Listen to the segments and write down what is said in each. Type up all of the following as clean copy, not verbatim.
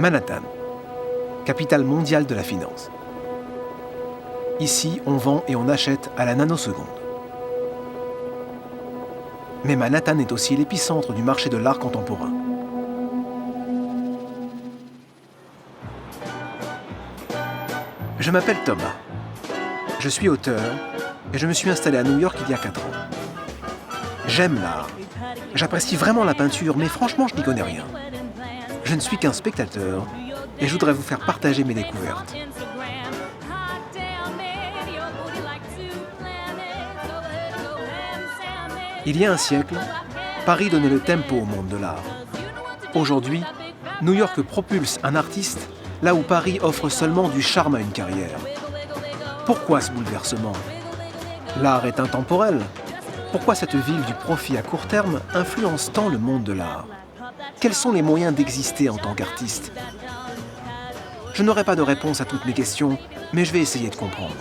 Manhattan, capitale mondiale de la finance. Ici, on vend et on achète à la nanoseconde. Mais Manhattan est aussi l'épicentre du marché de l'art contemporain. Je m'appelle Thomas. Je suis auteur et je me suis installé à New York il y a 4 ans. J'aime l'art. J'apprécie vraiment la peinture, mais franchement, je n'y connais rien. Je ne suis qu'un spectateur et je voudrais vous faire partager mes découvertes. Il y a un siècle, Paris donnait le tempo au monde de l'art. Aujourd'hui, New York propulse un artiste là où Paris offre seulement du charme à une carrière. Pourquoi ce bouleversement ? L'art est intemporel. Pourquoi cette ville du profit à court terme influence tant le monde de l'art ? Quels sont les moyens d'exister en tant qu'artiste ? Je n'aurai pas de réponse à toutes mes questions, mais je vais essayer de comprendre.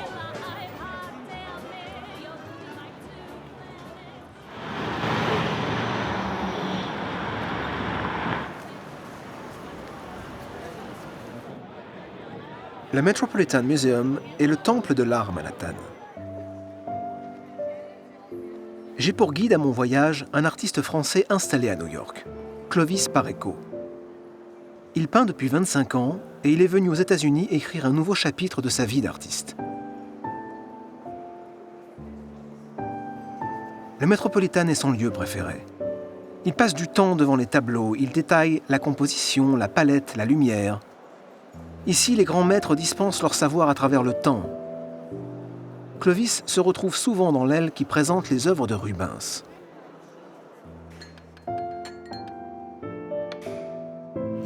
Le Metropolitan Museum est le temple de l'art à Manhattan. J'ai pour guide à mon voyage un artiste français installé à New York, Clovis Paréco. Il peint depuis 25 ans et il est venu aux États-Unis écrire un nouveau chapitre de sa vie d'artiste. Le Metropolitan est son lieu préféré. Il passe du temps devant les tableaux, il détaille la composition, la palette, la lumière. Ici, les grands maîtres dispensent leur savoir à travers le temps. Clovis se retrouve souvent dans l'aile qui présente les œuvres de Rubens.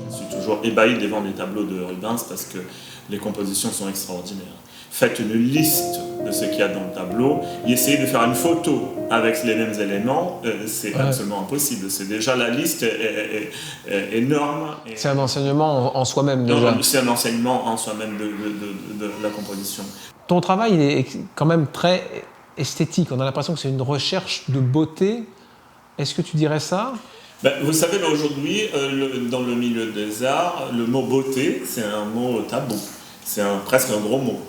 Je suis toujours ébahi devant les tableaux de Rubens parce que les compositions sont extraordinaires. Faites une liste de ce qu'il y a dans le tableau et essayez de faire une photo avec les mêmes éléments, c'est absolument impossible. C'est déjà, la liste est énorme. C'est un enseignement en soi-même déjà. C'est un enseignement en soi-même de la composition. Ton travail il est quand même très esthétique. On a l'impression que c'est une recherche de beauté. Est-ce que tu dirais ça ? Vous savez, aujourd'hui, dans le milieu des arts, le mot beauté, c'est un mot tabou. C'est presque un gros mot.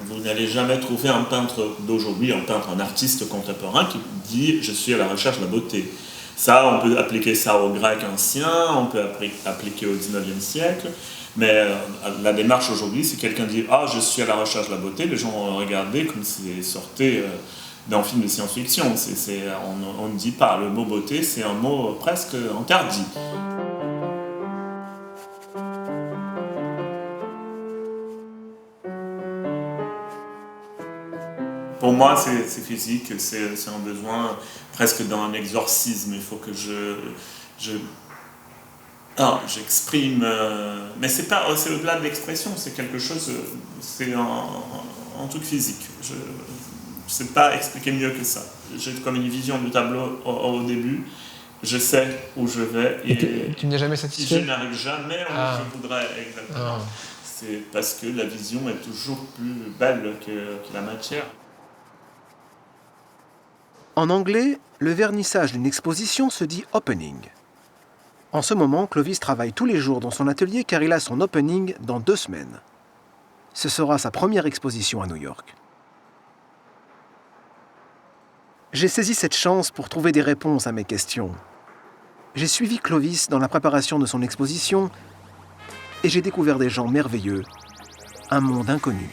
Vous n'allez jamais trouver un peintre d'aujourd'hui, un artiste contemporain qui dit « je suis à la recherche de la beauté ». Ça, on peut appliquer ça aux Grecs anciens, on peut appliquer au XIXe siècle, mais la démarche aujourd'hui, si quelqu'un dit « ah, je suis à la recherche de la beauté », les gens vont regarder comme si sortait d'un film de science-fiction. On ne dit pas, le mot « beauté », c'est un mot presque interdit. Pour moi, c'est physique, c'est un besoin presque d'un exorcisme. Il faut que j'exprime. Mais c'est au-delà de l'expression, c'est quelque chose, c'est un truc physique. Je ne sais pas expliquer mieux que ça. J'ai comme une vision du tableau au début. Je sais où je vais. Et tu n'es jamais satisfait ? Je n'arrive jamais où je voudrais exactement. C'est parce que la vision est toujours plus belle que la matière. En anglais, le vernissage d'une exposition se dit « opening ». En ce moment, Clovis travaille tous les jours dans son atelier car il a son opening dans 2 semaines. Ce sera sa première exposition à New York. J'ai saisi cette chance pour trouver des réponses à mes questions. J'ai suivi Clovis dans la préparation de son exposition et j'ai découvert des gens merveilleux, un monde inconnu.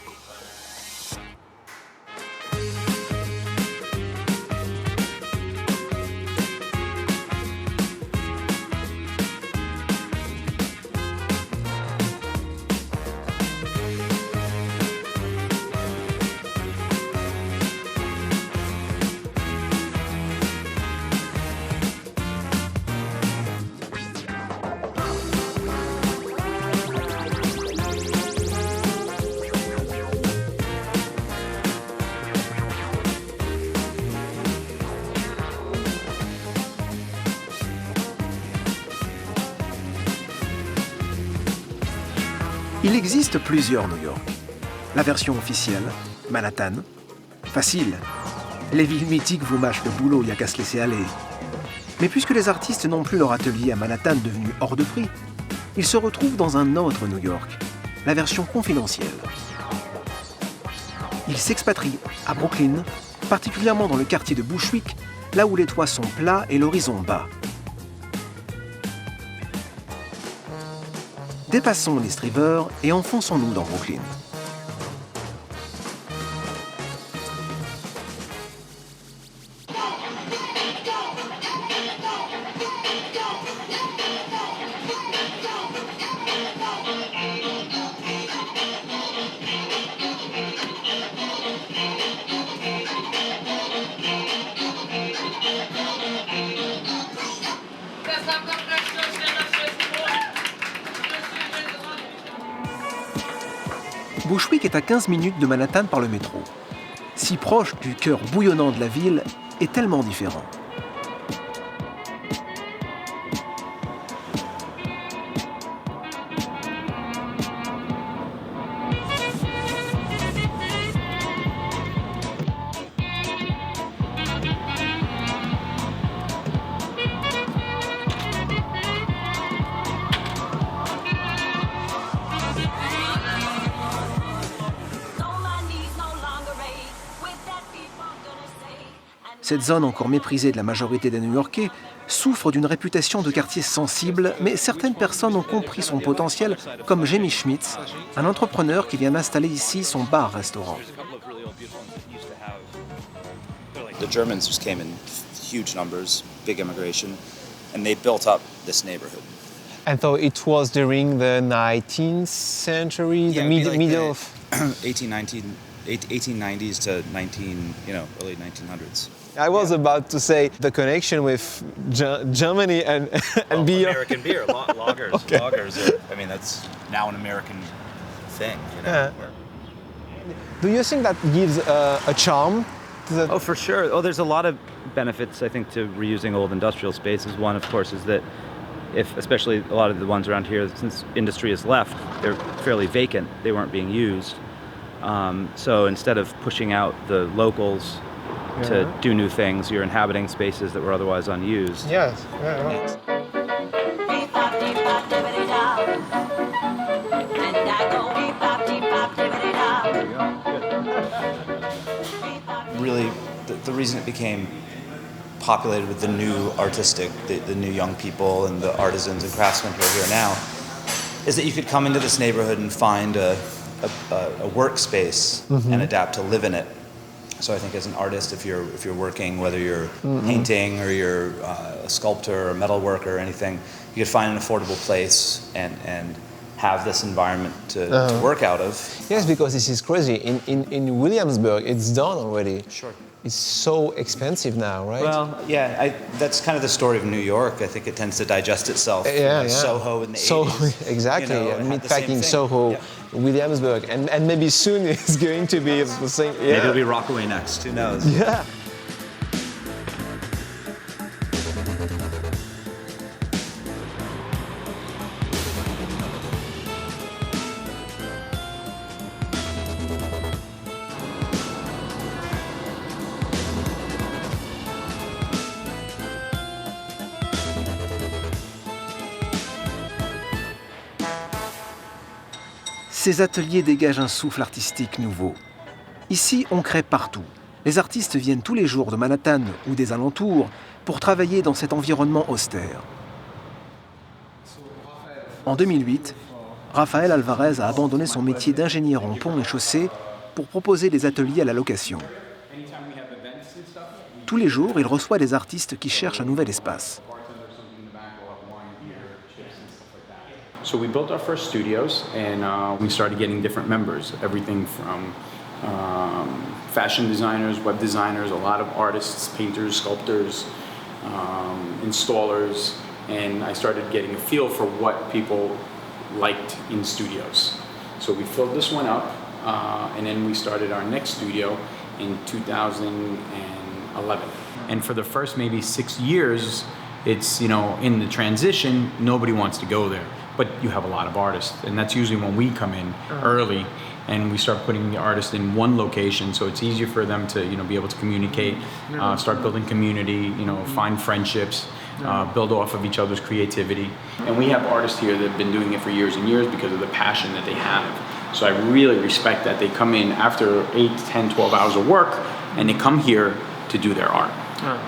Il existe plusieurs New York. La version officielle, Manhattan. Facile. Les villes mythiques vous mâchent le boulot, il n'y a qu'à se laisser aller. Mais puisque les artistes n'ont plus leur atelier à Manhattan devenu hors de prix, il se retrouve dans un autre New York, la version confidentielle. Il s'expatrie à Brooklyn, particulièrement dans le quartier de Bushwick, là où les toits sont plats et l'horizon bas. Dépassons l'East River et enfonçons-nous dans Brooklyn. Bushwick est à 15 minutes de Manhattan par le métro. Si proche du cœur bouillonnant de la ville et tellement différent. Cette zone encore méprisée de la majorité des New-Yorkais souffre d'une réputation de quartier sensible, mais certaines personnes ont compris son potentiel, comme Jamie Schmitz, un entrepreneur qui vient d'installer ici son bar-restaurant. The Germans just came in huge numbers, big immigration, and they built up this neighborhood. And so it was during the 19th century, the middle of 1890s to early 1900s. I was about to say the connection with Germany and beer. American beer, lagers. Okay. Lagers that's now an American thing, Yeah. Do you think that gives a charm to the... Oh, for sure. Oh, there's a lot of benefits, I think, to reusing old industrial spaces. One, of course, is that especially a lot of the ones around here, since industry has left, they're fairly vacant. They weren't being used. So instead of pushing out the locals to do new things, you're inhabiting spaces that were otherwise unused. Yes. Really, the reason it became populated with the new artistic, the new young people and the artisans and craftsmen who are here now, is that you could come into this neighborhood and find a workspace and adapt to live in it. So I think as an artist, if you're working, whether you're painting or you're a sculptor or a metal worker or anything, you could find an affordable place and have this environment to work out of. Yes, because this is crazy. In Williamsburg, it's done already. Sure. It's so expensive now, right? Well, yeah, that's kind of the story of New York. I think it tends to digest itself. Soho in the 80s. Exactly, meatpacking Soho, Yeah. Williamsburg, and maybe soon it's going to be the same. Maybe it'll be Rockaway next, who knows? Yeah. Ces ateliers dégagent un souffle artistique nouveau. Ici, on crée partout. Les artistes viennent tous les jours de Manhattan ou des alentours pour travailler dans cet environnement austère. En 2008, Rafael Alvarez a abandonné son métier d'ingénieur en ponts et chaussées pour proposer des ateliers à la location. Tous les jours, il reçoit des artistes qui cherchent un nouvel espace. So we built our first studios and we started getting different members, everything from fashion designers, web designers, a lot of artists, painters, sculptors, installers, and I started getting a feel for what people liked in studios. So we filled this one up and then we started our next studio in 2011. And for the first maybe 6 years, it's, in the transition, nobody wants to go there. But you have a lot of artists, and that's usually when we come in early and we start putting the artists in one location, so it's easier for them to be able to communicate, start building community, find friendships. build off of each other's creativity. And we have artists here that have been doing it for years and years because of the passion that they have. So I really respect that. They come in after 8, 10, 12 hours of work, and they come here to do their art.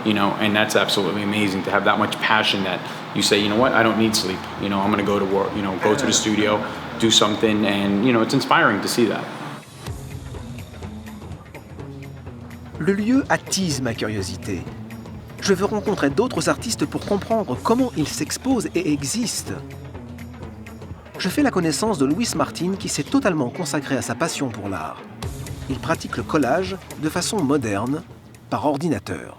You know, and that's absolutely amazing to have that much passion that you say, you know what, I don't need sleep. You know, I'm going to go to work, you know, go to the studio, do something, and, you know, it's inspiring to see that. Le lieu attise ma curiosité. Je veux rencontrer d'autres artistes pour comprendre comment ils s'exposent et existent. Je fais la connaissance de Luis Martin qui s'est totalement consacré à sa passion pour l'art. Il pratique le collage de façon moderne, par ordinateur.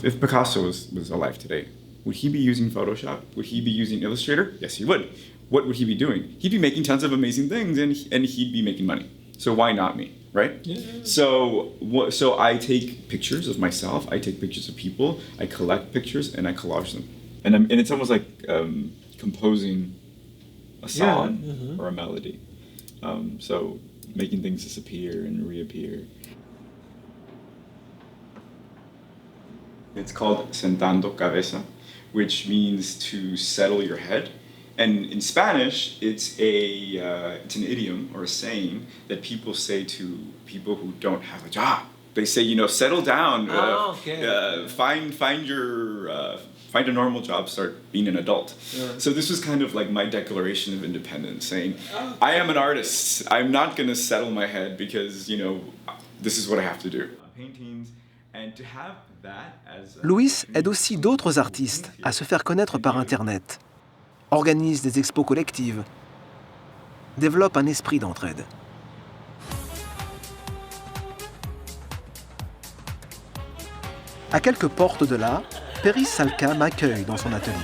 If Picasso was alive today, would he be using Photoshop? Would he be using Illustrator? Yes, he would. What would he be doing? He'd be making tons of amazing things, and he'd be making money. So why not me, right? Yeah. So I take pictures of myself. I take pictures of people. I collect pictures and I collage them. And it's almost like composing a song or a melody. So making things disappear and reappear. It's called sentando cabeza, which means to settle your head. And in Spanish, it's an idiom or a saying that people say to people who don't have a job. They say, you know, settle down, find a normal job, start being an adult. Yeah. So this was kind of like my declaration of independence, saying, I am an artist. I'm not going to settle my head because, you know, this is what I have to do. Paintings, and to have that as Luis aide aussi d'autres artistes à se faire connaître par Internet, organise des expos collectives, développe un esprit d'entraide. À quelques portes de là, Perry Salka m'accueille dans son atelier.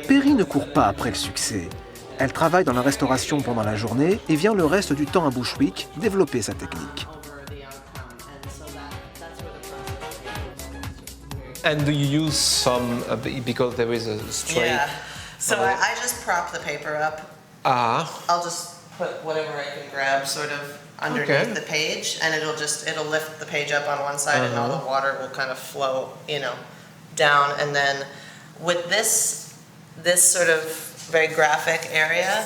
Perry ne court pas après le succès. Elle travaille dans la restauration pendant la journée et vient le reste du temps à Bushwick développer sa technique. And do you use some, because there is a straight... Yeah, so I just prop the paper up. I'll just put whatever I can grab sort of underneath the page, and it'll lift the page up on one side and all the water will kind of flow, you know, down. And then with this sort of very graphic area,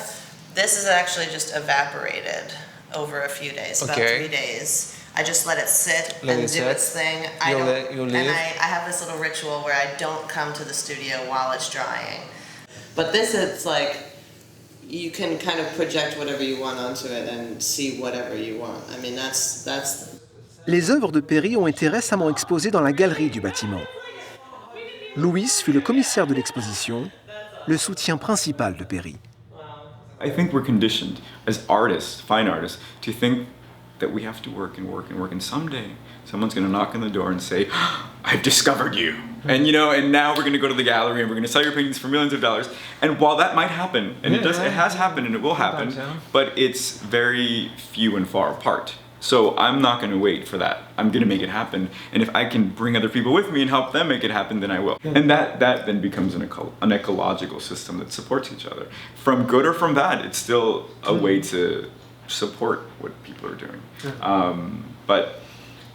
this is actually just evaporated over a few days, about 3 days. I just let it sit and do its thing. I have this little ritual where I don't come to the studio while it's drying. But this, it's like, you can kind of project whatever you want onto it and see whatever you want. I mean, that's... Les œuvres de Perry ont été récemment exposées dans la galerie du bâtiment. Luis fut le commissaire de l'exposition, le soutien principal de Perry. I think we're conditioned as artists, fine artists, to think that we have to work and work and work, and someday someone's going to knock on the door and say, I've discovered you. And, you know, and now we're going to go to the gallery and we're going to sell your paintings for millions of dollars. And while that might happen, and it has happened and it will happen, but it's very few and far apart. So I'm not going to wait for that. I'm going to make it happen. And if I can bring other people with me and help them make it happen, then I will. And that then becomes an ecological system that supports each other. From good or from bad, it's still a way to support what people are doing. But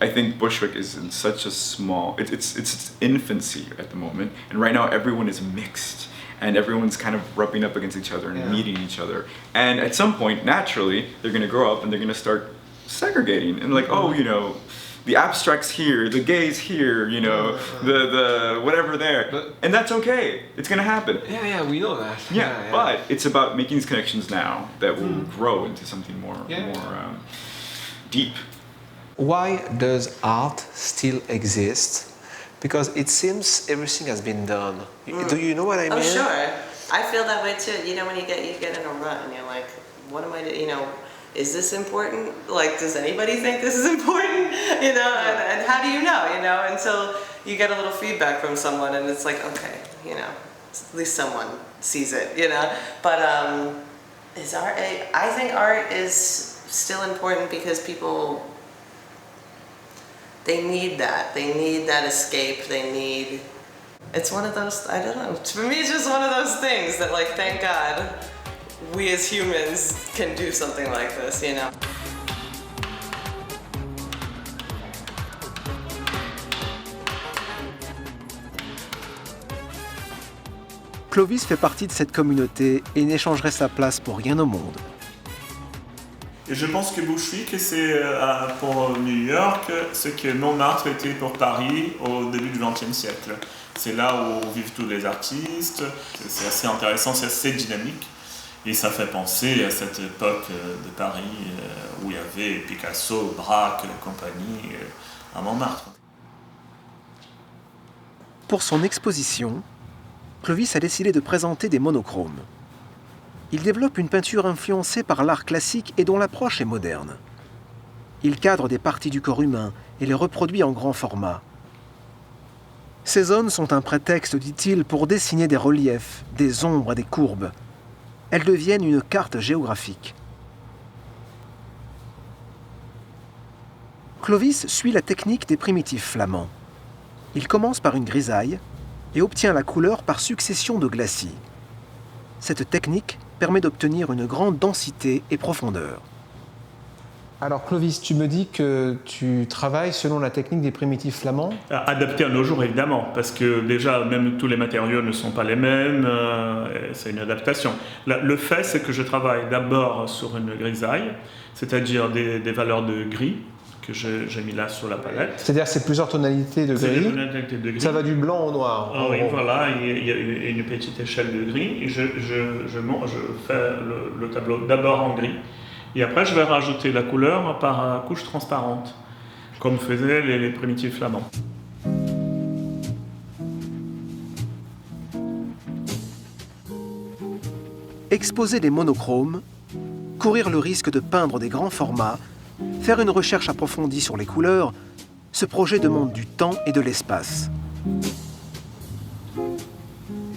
I think Bushwick is in such a small, it's its infancy at the moment, and right now everyone is mixed and everyone's kind of rubbing up against each other and meeting each other, and at some point naturally they're going to grow up and they're going to start segregating and like, oh, you know, the abstract's here, the gay's here, you know, the whatever there, and that's okay. It's gonna happen. Yeah, we know that. Yeah, but it's about making these connections now that will grow into something more deep. Why does art still exist? Because it seems everything has been done. Do you know what I mean? Oh, sure. I feel that way too. You know, when you get in a rut and you're like, what am I doing? You know, is this important? Like, does anybody think this is important? You know, and how do you know? You know, until you get a little feedback from someone, and it's like, okay, you know, at least someone sees it. You know, but is art? I think art is still important because people, they need that. They need that escape. They need. It's one of those. I don't know. For me, it's just one of those things that, like, thank God, we as humans can do something like this, you know. Clovis fait partie de cette communauté et n'échangerait sa place pour rien au monde. Et je pense que Bushwick, c'est pour New York ce que Montmartre était pour Paris au début du XXe siècle. C'est là où vivent tous les artistes, c'est assez intéressant, c'est assez dynamique. Et ça fait penser à cette époque de Paris où il y avait Picasso, Braque, la compagnie à Montmartre. Pour son exposition, Clovis a décidé de présenter des monochromes. Il développe une peinture influencée par l'art classique et dont l'approche est moderne. Il cadre des parties du corps humain et les reproduit en grand format. Ces zones sont un prétexte, dit-il, pour dessiner des reliefs, des ombres et des courbes. Elles deviennent une carte géographique. Clovis suit la technique des primitifs flamands. Il commence par une grisaille et obtient la couleur par succession de glacis. Cette technique permet d'obtenir une grande densité et profondeur. Alors Clovis, tu me dis que tu travailles selon la technique des primitifs flamands. Adapté à nos jours, évidemment, parce que déjà, même tous les matériaux ne sont pas les mêmes, c'est une adaptation. Le fait, c'est que je travaille d'abord sur une grisaille, c'est-à-dire des valeurs de gris, que j'ai mis là sur la palette. C'est-à-dire que c'est plusieurs tonalités de gris. Tonalités de gris. Ça va du blanc au noir. Ah oui, voilà, il y a une petite échelle de gris, et je fais le tableau d'abord en gris. Et après, je vais rajouter la couleur par couche transparente, comme faisaient les primitifs flamands. Exposer des monochromes, courir le risque de peindre des grands formats, faire une recherche approfondie sur les couleurs, ce projet demande du temps et de l'espace.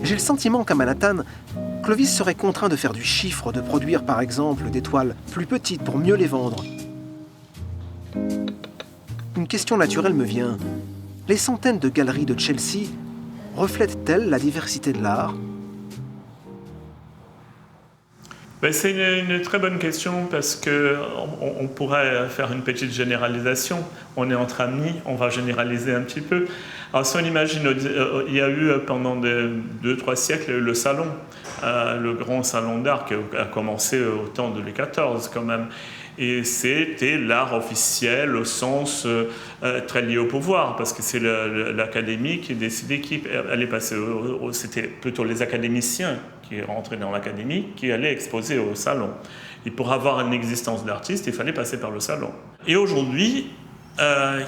J'ai le sentiment qu'à Manhattan, Clovis serait contraint de faire du chiffre, de produire par exemple des toiles plus petites pour mieux les vendre. Une question naturelle me vient. Les centaines de galeries de Chelsea reflètent-elles la diversité de l'art ? C'est une très bonne question parce qu'on pourrait faire une petite généralisation. On est entre amis, on va généraliser un petit peu. Alors si on imagine, il y a eu pendant 2-3 siècles le salon, le grand salon d'art qui a commencé au temps de Louis XIV quand même. Et c'était l'art officiel au sens très lié au pouvoir, parce que c'est l'académie qui décidait qui allait passer. C'était plutôt les académiciens qui rentraient dans l'académie qui allaient exposer au salon. Et pour avoir une existence d'artiste, il fallait passer par le salon. Et aujourd'hui,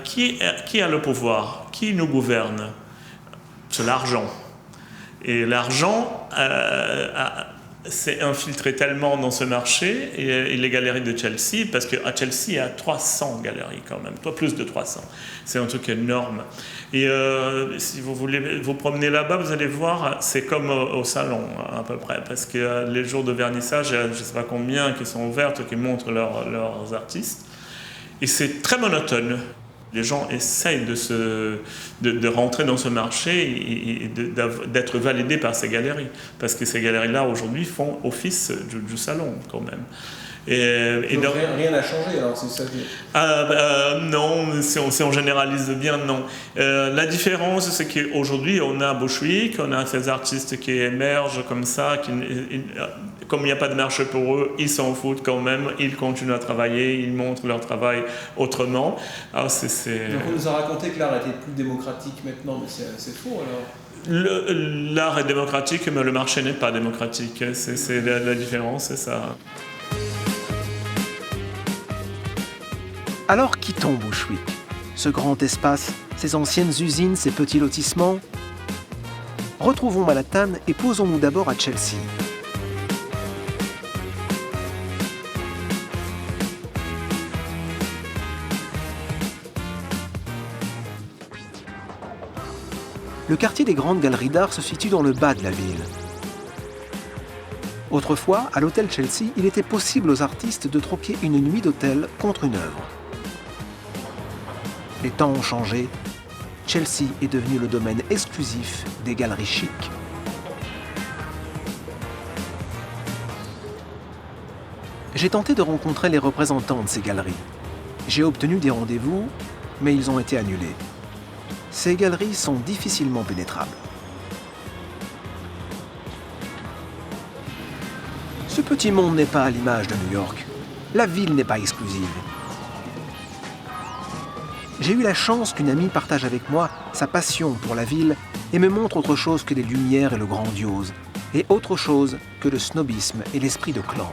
qui a le pouvoir? Qui nous gouverne? C'est l'argent. Et l'argent s'est infiltré tellement dans ce marché, et les galeries de Chelsea, parce qu'à Chelsea, il y a 300 galeries quand même, plus de 300. C'est un truc énorme. Et si vous voulez vous promener là-bas, vous allez voir, c'est comme au salon, à peu près, parce que les jours de vernissage, je ne sais pas combien qui sont ouvertes, qui montrent leurs artistes, et c'est très monotone. Les gens essayent de rentrer dans ce marché et d'être validés par ces galeries. Parce que ces galeries-là, aujourd'hui, font office du salon, quand même. Donc rien n'a changé, alors c'est ça non, si on généralise bien, non. La différence, c'est qu'aujourd'hui, on a Bushwick, on a ces artistes qui émergent comme ça, comme il n'y a pas de marché pour eux, ils s'en foutent quand même, ils continuent à travailler, ils montrent leur travail autrement. Alors, Donc on nous a raconté que l'art était plus démocratique maintenant, mais c'est faux alors. L'art est démocratique, mais le marché n'est pas démocratique. C'est la différence, c'est ça. Alors quittons Bushwick, ce grand espace, ces anciennes usines, ces petits lotissements. Retrouvons Manhattan et posons-nous d'abord à Chelsea. Le quartier des grandes galeries d'art se situe dans le bas de la ville. Autrefois, à l'hôtel Chelsea, il était possible aux artistes de troquer une nuit d'hôtel contre une œuvre. Les temps ont changé. Chelsea est devenu le domaine exclusif des galeries chics. J'ai tenté de rencontrer les représentants de ces galeries. J'ai obtenu des rendez-vous, mais ils ont été annulés. Ces galeries sont difficilement pénétrables. petit monde n'est pas à l'image de New York. La ville n'est pas exclusive. J'ai eu la chance qu'une amie partage avec moi sa passion pour la ville et me montre autre chose que les lumières et le grandiose, et autre chose que le snobisme et l'esprit de clan.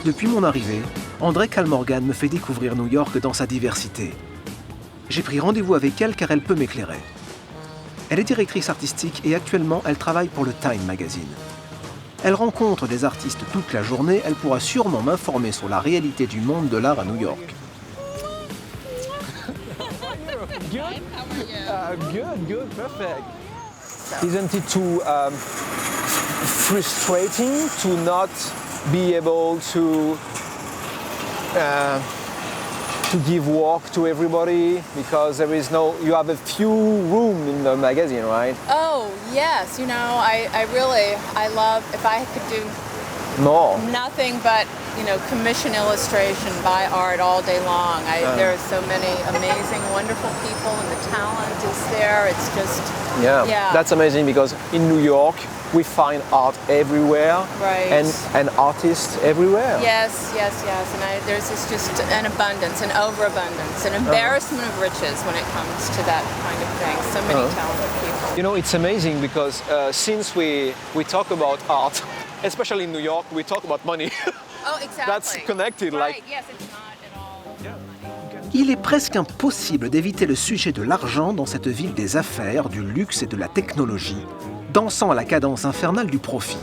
Depuis mon arrivée, André Kalmorgan me fait découvrir New York dans sa diversité. J'ai pris rendez-vous avec elle car elle peut m'éclairer. Elle est directrice artistique et actuellement elle travaille pour le Time Magazine. Elle rencontre des artistes toute la journée, elle pourra sûrement m'informer sur la réalité du monde de l'art à New York. Good, perfect. Isn't it too frustrating to not be able to give work to everybody because you have a few room in the magazine, right? Oh, yes. I love, if I could do More. nothing but, commission illustration, buy art all day long. There are so many amazing, wonderful people and the talent is there. It's just, yeah. That's amazing because in New York we find art everywhere, Right. and artists everywhere. Yes. And there's just an abundance, an overabundance, an embarrassment of riches when it comes to that kind of thing. So many talented people. It's amazing because since we talk about art, especially in New York, we talk about money. Oh, exactly. That's connected, Right. like- Yes, it's not at all. Il est presque impossible d'éviter le sujet de l'argent dans cette ville des affaires, du luxe et de la technologie, dansant à la cadence infernale du profit.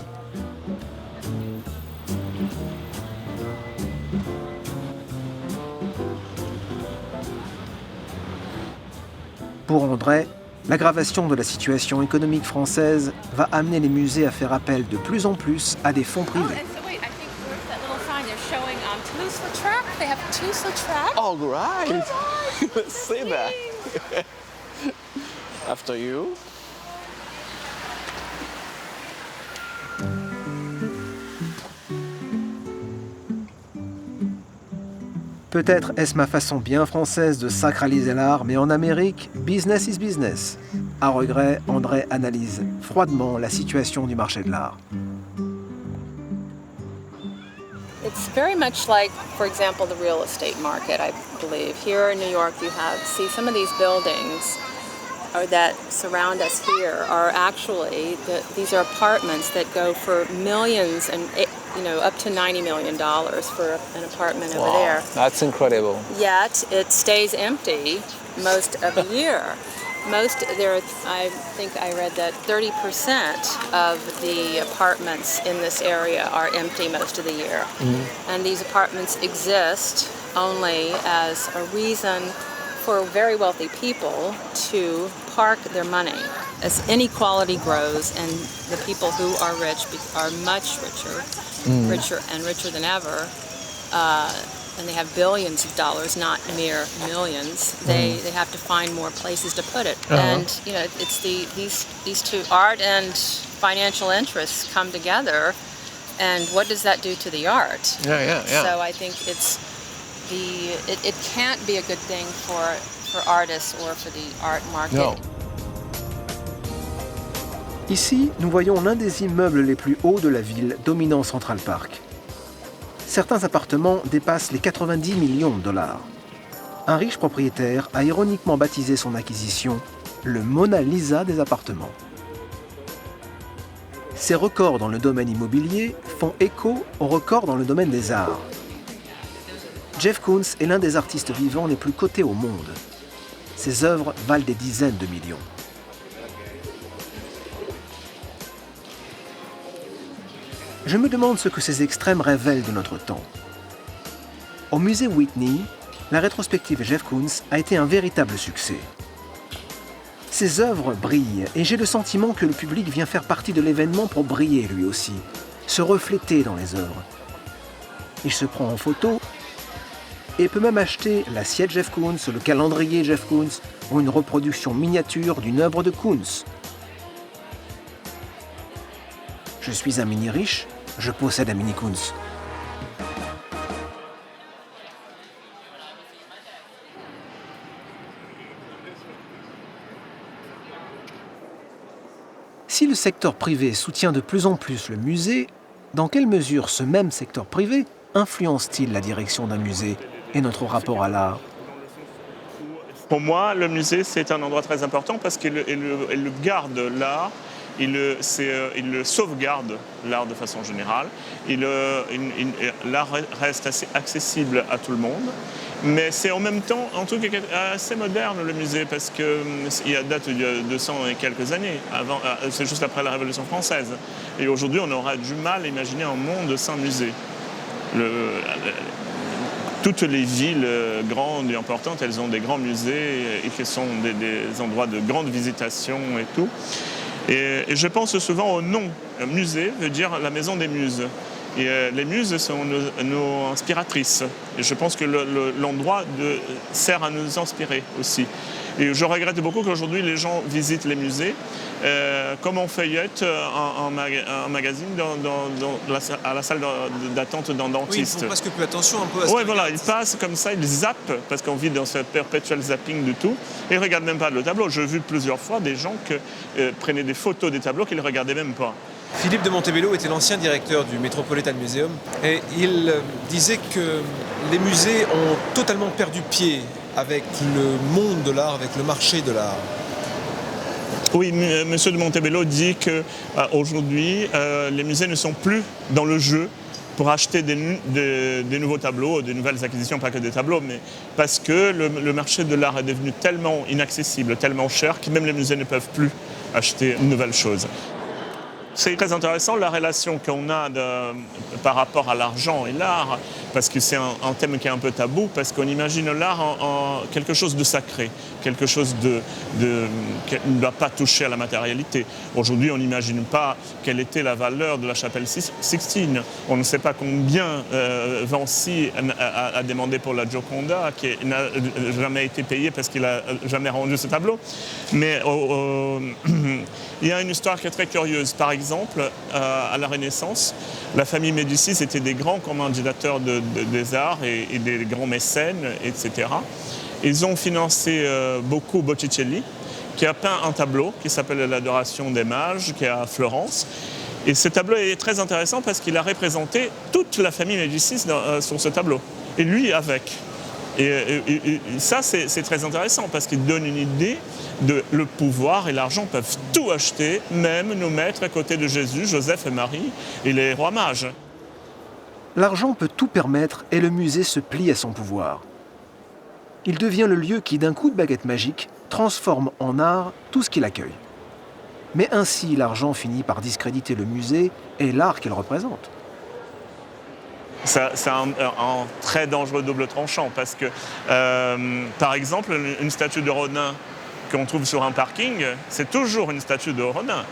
Pour André, l'aggravation de la situation économique française va amener les musées à faire appel de plus en plus à des fonds Oh, privés. and so wait, I think where's that little sign they're showing Toulouse-Lautrec? They have Toulouse-Lautrec? All right. Let's see that. After you. Peut-être est-ce ma façon bien française de sacraliser l'art, mais en Amérique, business is business. À regret, André analyse froidement la situation du marché de l'art. It's very much like, for example, the real estate market, I believe. Here in New York, some of these buildings that surround us here are actually, these are apartments that go for millions and, up to $90 million for an apartment over there. That's incredible. Yet it stays empty most of the year. I think I read that 30% of the apartments in this area are empty most of the year. Mm-hmm. And these apartments exist only as a reason for very wealthy people to park their money. As inequality grows and the people who are rich are much richer, richer and richer than ever, and they have billions of dollars, not mere millions, they have to find more places to put it. And it's these two, art and financial interests, come together, and what does that do to the art? Yeah. So I think it can't be a good thing for artists or for the art market. No. Ici, nous voyons l'un des immeubles les plus hauts de la ville, dominant Central Park. Certains appartements dépassent les 90 millions de dollars. Un riche propriétaire a ironiquement baptisé son acquisition le Mona Lisa des appartements. Ces records dans le domaine immobilier font écho aux records dans le domaine des arts. Jeff Koons est l'un des artistes vivants les plus cotés au monde. Ses œuvres valent des dizaines de millions. Je me demande ce que ces extrêmes révèlent de notre temps. Au musée Whitney, la rétrospective Jeff Koons a été un véritable succès. Ses œuvres brillent et j'ai le sentiment que le public vient faire partie de l'événement pour briller lui aussi, se refléter dans les œuvres. Il se prend en photo et peut même acheter l'assiette Jeff Koons, le calendrier Jeff Koons ou une reproduction miniature d'une œuvre de Koons. Je suis un mini riche, je possède un mini Koons. Si le secteur privé soutient de plus en plus le musée, dans quelle mesure ce même secteur privé influence-t-il la direction d'un musée et notre rapport à l'art? Pour moi, le musée, c'est un endroit très important parce qu'il garde l'art, il le sauvegarde, l'art de façon générale. L'art reste assez accessible à tout le monde. Mais c'est en même temps un truc assez moderne, le musée, parce qu'il date d'il y a 200 et quelques années. C'est juste après la Révolution française. Et aujourd'hui, on aura du mal à imaginer un monde sans musée. Toutes les villes grandes et importantes, elles ont des grands musées et qui sont des endroits de grande visitation et tout. Et je pense souvent au nom. Musée veut dire la maison des muses. Et les muses sont nos inspiratrices. Et je pense que l'endroit sert à nous inspirer aussi. Et je regrette beaucoup qu'aujourd'hui les gens visitent les musées comme on feuillette un magazine à la salle d'attente d'un dentiste. Oui, ils font presque plus attention un peu à ce qu'ils voilà, ils passent comme ça, ils zappent, parce qu'on vit dans ce perpétuel zapping de tout, et ils ne regardent même pas le tableau. J'ai vu plusieurs fois des gens qui prenaient des photos des tableaux qu'ils ne regardaient même pas. Philippe de Montebello était l'ancien directeur du Metropolitan Museum et il disait que les musées ont totalement perdu pied avec le monde de l'art, avec le marché de l'art. Oui, M. de Montebello dit qu'aujourd'hui, les musées ne sont plus dans le jeu pour acheter des nouveaux tableaux, des nouvelles acquisitions, pas que des tableaux, mais parce que le marché de l'art est devenu tellement inaccessible, tellement cher, que même les musées ne peuvent plus acheter de nouvelles choses. C'est très intéressant la relation qu'on a par rapport à l'argent et l'art, parce que c'est un thème qui est un peu tabou, parce qu'on imagine l'art en quelque chose de sacré, quelque chose qui ne doit pas toucher à la matérialité. Aujourd'hui, on n'imagine pas quelle était la valeur de la chapelle Sixtine. On ne sait pas combien Vinci a demandé pour la Gioconda, qui n'a jamais été payé parce qu'il n'a jamais rendu ce tableau. Mais il y a une histoire qui est très curieuse. Par exemple, à la Renaissance, la famille Médicis était des grands commandateurs des arts et des grands mécènes, etc. Ils ont financé beaucoup Botticelli, qui a peint un tableau qui s'appelle l'Adoration des mages, qui est à Florence. Et ce tableau est très intéressant parce qu'il a représenté toute la famille Médicis sur ce tableau, et lui avec. Et ça, c'est très intéressant parce qu'il donne une idée de le pouvoir et l'argent peuvent tout acheter, même nous mettre à côté de Jésus, Joseph et Marie et les rois mages. L'argent peut tout permettre et le musée se plie à son pouvoir. Il devient le lieu qui, d'un coup de baguette magique, transforme en art tout ce qu'il accueille. Mais ainsi, l'argent finit par discréditer le musée et l'art qu'il représente. C'est un très dangereux double tranchant parce que, par exemple, une statue de Rodin qu'on trouve sur un parking, c'est toujours une statue de Rodin.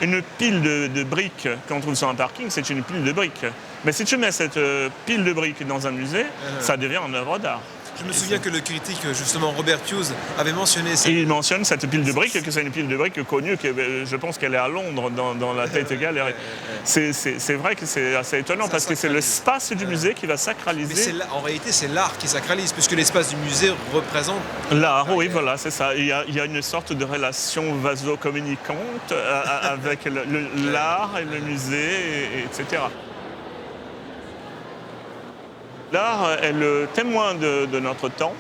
Une pile de briques qu'on trouve sur un parking, c'est une pile de briques. Mais si tu mets cette pile de briques dans un musée, ça devient une œuvre d'art. Je me souviens que le critique, justement, Robert Hughes, avait mentionné ça. Il mentionne cette pile de briques, que c'est une pile de briques connue, que je pense qu'elle est à Londres, dans la Tate Gallery. C'est vrai que c'est assez étonnant, parce que c'est l'espace du musée qui va sacraliser. Mais en réalité, c'est l'art qui sacralise, puisque l'espace du musée représente... L'art, oui, voilà, c'est ça. Il y a une sorte de relation vaso-communicante avec l'art et le musée, etc. L'art est le témoin de notre temps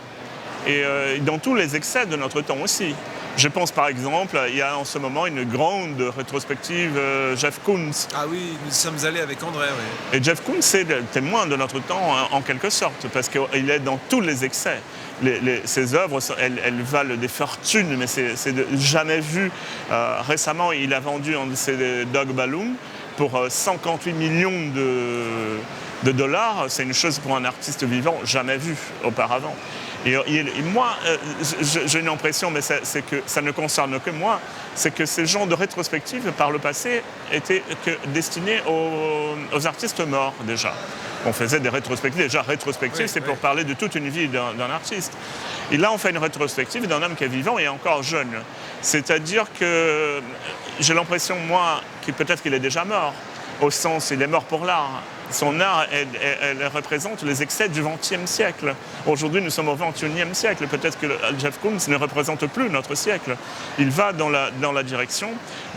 et dans tous les excès de notre temps aussi. Je pense par exemple, il y a en ce moment une grande rétrospective Jeff Koons. Ah oui, nous sommes allés avec André, oui. Et Jeff Koons, c'est le témoin de notre temps en quelque sorte, parce qu'il est dans tous les excès. Ses œuvres, elles valent des fortunes, mais c'est jamais vu. Récemment, il a vendu un de ses dog balloons pour 58 millions de dollars. C'est une chose pour un artiste vivant jamais vue auparavant. Et moi, j'ai une impression, mais c'est que ça ne concerne que moi, c'est que ces genres de rétrospectives, par le passé, étaient destinés aux artistes morts, déjà. On faisait des rétrospectives. Déjà, rétrospective, c'est pour parler de toute une vie d'un artiste. Et là, on fait une rétrospective d'un homme qui est vivant et encore jeune. C'est-à-dire que j'ai l'impression, moi, que peut-être qu'il est déjà mort, au sens, il est mort pour l'art. Son art, elle représente les excès du XXe siècle. Aujourd'hui, nous sommes au XXIe siècle. Peut-être que Jeff Koons ne représente plus notre siècle. Il va dans la direction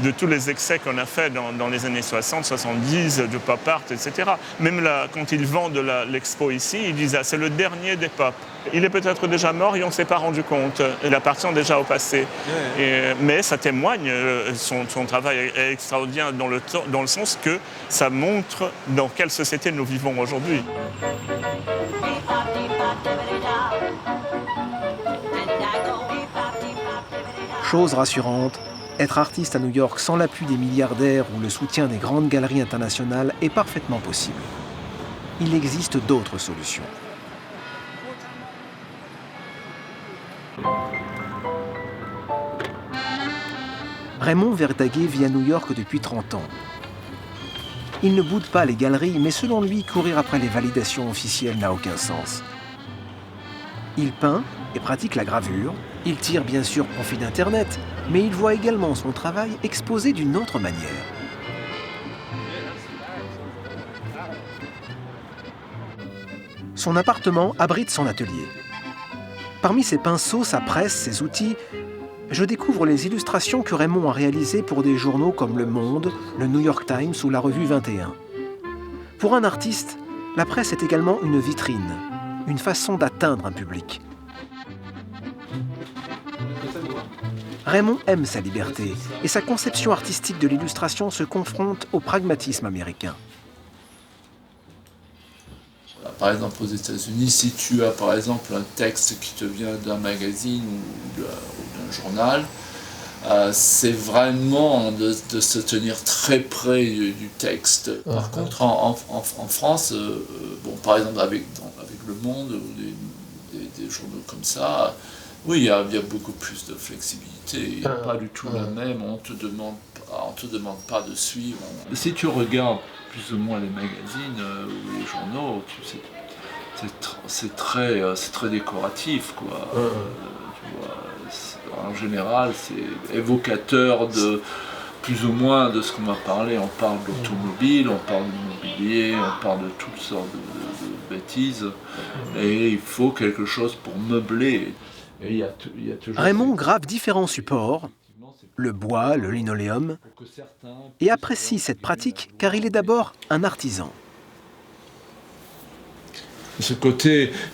de tous les excès qu'on a fait dans les années 60, 70, du pop art, etc. Même là, quand il vend de l'expo ici, il disait c'est le dernier des pop. Il est peut-être déjà mort et on ne s'est pas rendu compte. Il appartient déjà au passé. Mais ça témoigne, son travail est extraordinaire dans le sens que ça montre dans quelle société nous vivons aujourd'hui. Chose rassurante, être artiste à New York sans l'appui des milliardaires ou le soutien des grandes galeries internationales est parfaitement possible. Il existe d'autres solutions. Raymond Verdaguer vit à New York depuis 30 ans. Il ne boude pas les galeries, mais selon lui, courir après les validations officielles n'a aucun sens. Il peint et pratique la gravure. Il tire bien sûr profit d'Internet, mais il voit également son travail exposé d'une autre manière. Son appartement abrite son atelier. Parmi ses pinceaux, sa presse, ses outils, je découvre les illustrations que Raymond a réalisées pour des journaux comme Le Monde, le New York Times ou la revue 21. Pour un artiste, la presse est également une vitrine, une façon d'atteindre un public. Raymond aime sa liberté et sa conception artistique de l'illustration se confronte au pragmatisme américain. Par exemple, aux États-Unis, si tu as par exemple un texte qui te vient d'un magazine ou d'un journal, c'est vraiment de se tenir très près du texte. Par contre, en France, par exemple avec Le Monde ou des journaux comme ça, oui, il y a beaucoup plus de flexibilité. Il n'y a pas du tout la même. On te demande pas de suivre. Si tu regardes plus ou moins les magazines ou les journaux, c'est très décoratif, quoi. Tu vois, en général, c'est évocateur de plus ou moins de ce qu'on m'a parlé. On parle d'automobile, on parle d'immobilier, on parle de toutes sortes de bêtises. Et il faut quelque chose pour meubler. Et il y a toujours Raymond grave différents supports, le bois, le linoléum, et apprécie cette pratique car il est d'abord un artisan. Il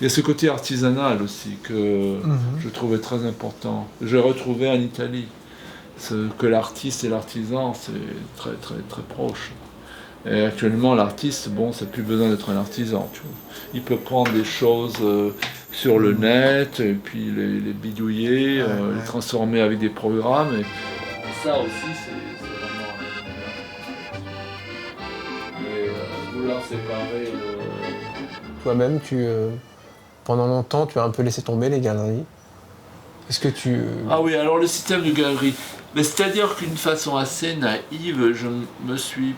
y a ce côté artisanal aussi que je trouvais très important. J'ai retrouvé en Italie que l'artiste et l'artisan, c'est très très très proche. Et actuellement, l'artiste, ça n'a plus besoin d'être un artisan. Tu vois. Il peut prendre des choses sur le net et puis les bidouiller, les transformer avec des programmes. Et ça aussi, c'est vraiment... Mais vouloir séparer... Toi-même, pendant longtemps, tu as un peu laissé tomber les galeries. Est-ce que tu... Ah oui, alors le système de galerie. Mais c'est-à-dire qu'une façon assez naïve, je me suis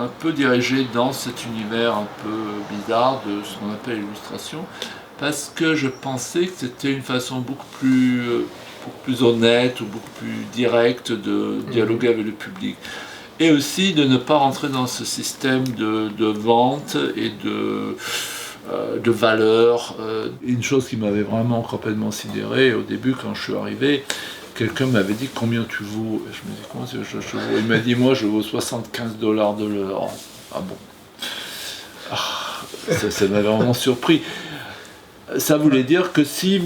un peu dirigé dans cet univers un peu bizarre de ce qu'on appelle l'illustration, parce que je pensais que c'était une façon beaucoup plus honnête ou beaucoup plus directe de dialoguer avec le public. Et aussi de ne pas rentrer dans ce système de vente et de valeur. Une chose qui m'avait vraiment complètement sidéré au début quand je suis arrivé, quelqu'un m'avait dit combien tu vaux. Je me dis comment je vaux. Il m'a dit moi je vaux $75 de l'heure. Ah bon. Ça m'avait vraiment surpris. Ça voulait dire que s'il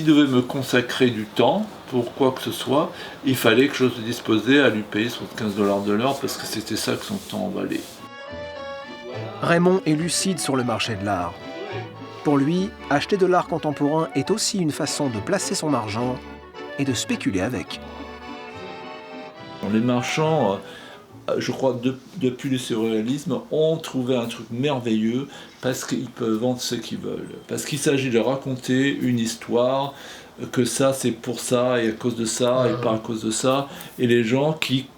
devait me consacrer du temps pour quoi que ce soit, il fallait que je sois disposé à lui payer $75 de l'heure parce que c'était ça que son temps en valait. Raymond est lucide sur le marché de l'art. Pour lui, acheter de l'art contemporain est aussi une façon de placer son argent et de spéculer avec. Les marchands, je crois, depuis le surréalisme, ont trouvé un truc merveilleux parce qu'ils peuvent vendre ce qu'ils veulent. Parce qu'il s'agit de raconter une histoire, que ça c'est pour ça et à cause de ça et pas à cause de ça. Et les gens qui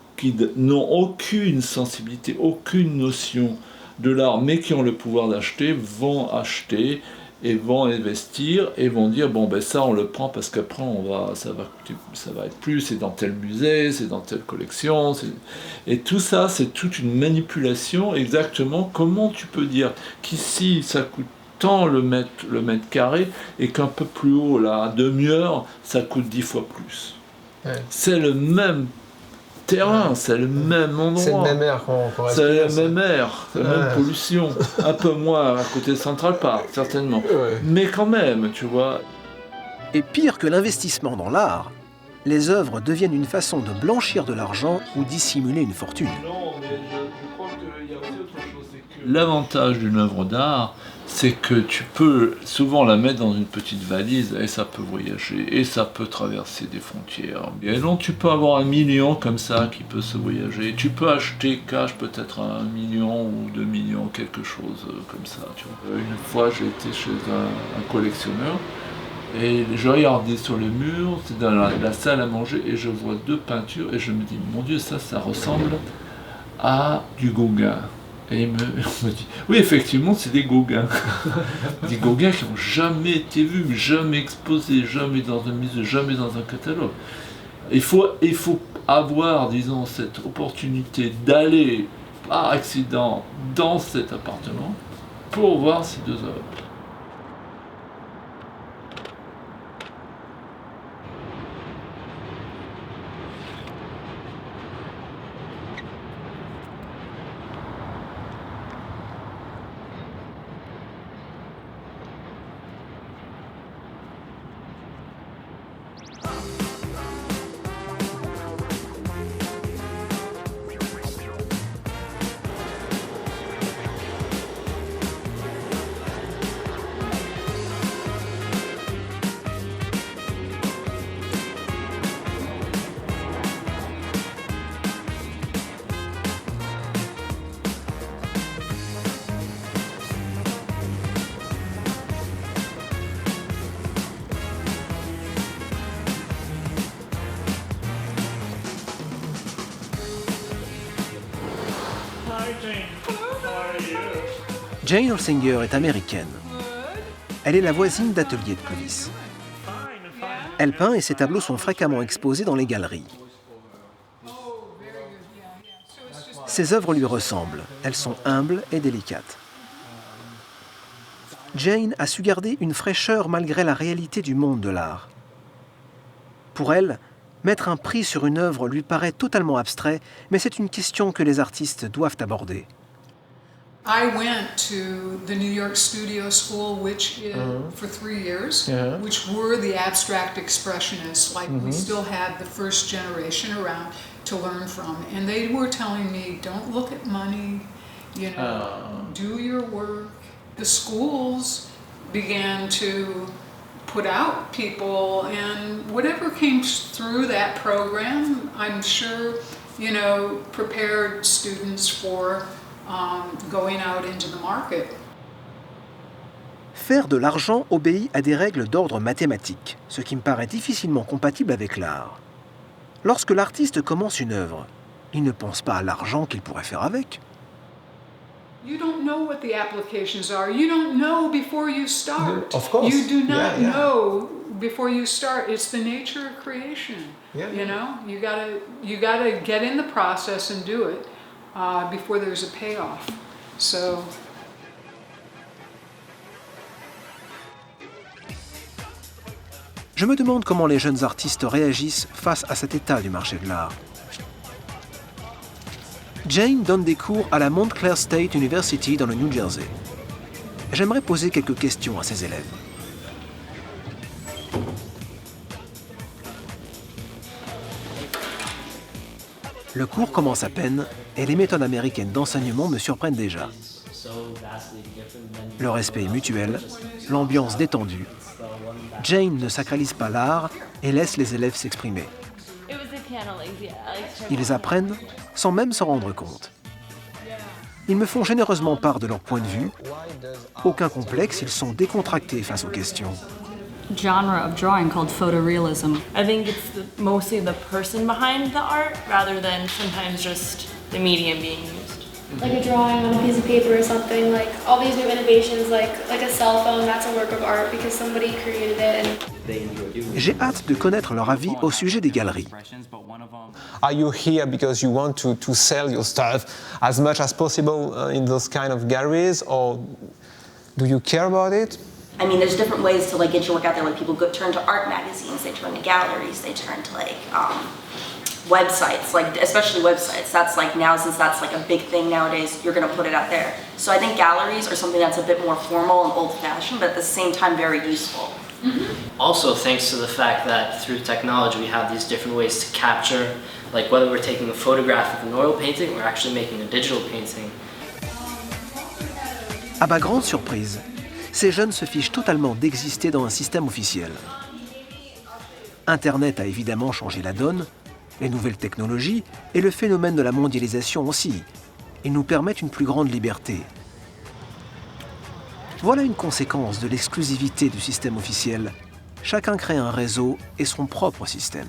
n'ont aucune sensibilité, aucune notion de l'art, mais qui ont le pouvoir d'acheter, vont acheter. et vont investir et vont dire bon ben ça on le prend parce qu'après ça va être plus, c'est dans tel musée, c'est dans telle collection, et tout ça c'est toute une manipulation. Exactement comment tu peux dire qu'ici ça coûte tant le mètre carré et qu'un peu plus haut là à demi-heure ça coûte 10 fois plus. Ouais. C'est le même terrain, c'est le même endroit. C'est le même air qu'on respire. C'est le même air, c'est la même pollution. Un peu moins à côté de Central Park, certainement. Ouais. Mais quand même, tu vois. Et pire que l'investissement dans l'art, les œuvres deviennent une façon de blanchir de l'argent ou dissimuler une fortune. Non, mais je crois qu'il y a aussi autre chose. C'est que l'avantage d'une œuvre d'art, c'est que tu peux souvent la mettre dans une petite valise et ça peut voyager et ça peut traverser des frontières. Et donc tu peux avoir 1 million comme ça qui peut se voyager. Tu peux acheter cash peut-être 1 million ou 2 millions, quelque chose comme ça. Tu vois. Une fois j'ai été chez un collectionneur et je regardais sur le mur, c'est dans la salle à manger et je vois 2 peintures et je me dis mon Dieu ça ressemble à du Gauguin. Et on me dit, oui, effectivement, c'est des Gauguins. Des Gauguins qui n'ont jamais été vus, jamais exposés, jamais dans un musée, jamais dans un catalogue. Il faut avoir, disons, cette opportunité d'aller, par accident, dans cet appartement pour voir ces 2 œuvres. Jane Holsinger est américaine. Elle est la voisine d'atelier de police. Elle peint et ses tableaux sont fréquemment exposés dans les galeries. Ses œuvres lui ressemblent. Elles sont humbles et délicates. Jane a su garder une fraîcheur malgré la réalité du monde de l'art. Pour elle, mettre un prix sur une œuvre lui paraît totalement abstrait, mais c'est une question que les artistes doivent aborder. I went to the New York Studio School, which is, for 3 years, which were the abstract expressionists. Like we still had the first generation around to learn from, and they were telling me, "Don't look at money, you know, do your work." The schools began to put out people, and whatever came through that program, I'm sure, you know, prepared students for going out into the market. Faire de l'argent obéit à des règles d'ordre mathématique, ce qui me paraît difficilement compatible avec l'art. Lorsque l'artiste commence une œuvre, il ne pense pas à l'argent qu'il pourrait faire avec. You don't know what the applications are. You don't know before you start. Of course. You do not know before you start. It's the nature of creation. You know, you gotta get in the process and do it before there's a payoff. So. Je me demande comment les jeunes artistes réagissent face à cet état du marché de l'art. Jane donne des cours à la Montclair State University dans le New Jersey. J'aimerais poser quelques questions à ses élèves. Le cours commence à peine et les méthodes américaines d'enseignement me surprennent déjà. Le respect est mutuel, l'ambiance détendue. Jane ne sacralise pas l'art et laisse les élèves s'exprimer. Ils apprennent sans même s'en rendre compte. Ils me font généreusement part de leur point de vue. Aucun complexe, ils sont décontractés face aux questions. Genre of drawing called photorealism. I think it's mostly the person behind the art rather than sometimes just the medium being used. like a drawing on a piece of paper or something. Like all these new innovations, like a cell phone, that's a work of art because somebody created it. J'ai hâte de connaître leur avis au sujet des galeries. Are you here because you want to sell your stuff as much as possible in those kind of galleries, or do you care about it? I mean, there's different ways to like get your work out there. Like people turn to art magazines, they turn to galleries, they turn to like websites, like especially websites. That's like now, since that's like a big thing nowadays, you're gonna put it out there. So I think galleries are something that's a bit more formal and old-fashioned, but at the same time very useful. Mm-hmm. Also, thanks to the fact that through technology we have these different ways to capture, like whether we're taking a photograph of an oil painting or actually making a digital painting. À ma grande surprise, ces jeunes se fichent totalement d'exister dans un système officiel. Internet a évidemment changé la donne, les nouvelles technologies et le phénomène de la mondialisation aussi. Ils nous permettent une plus grande liberté. Voilà une conséquence de l'exclusivité du système officiel. Chacun crée un réseau et son propre système.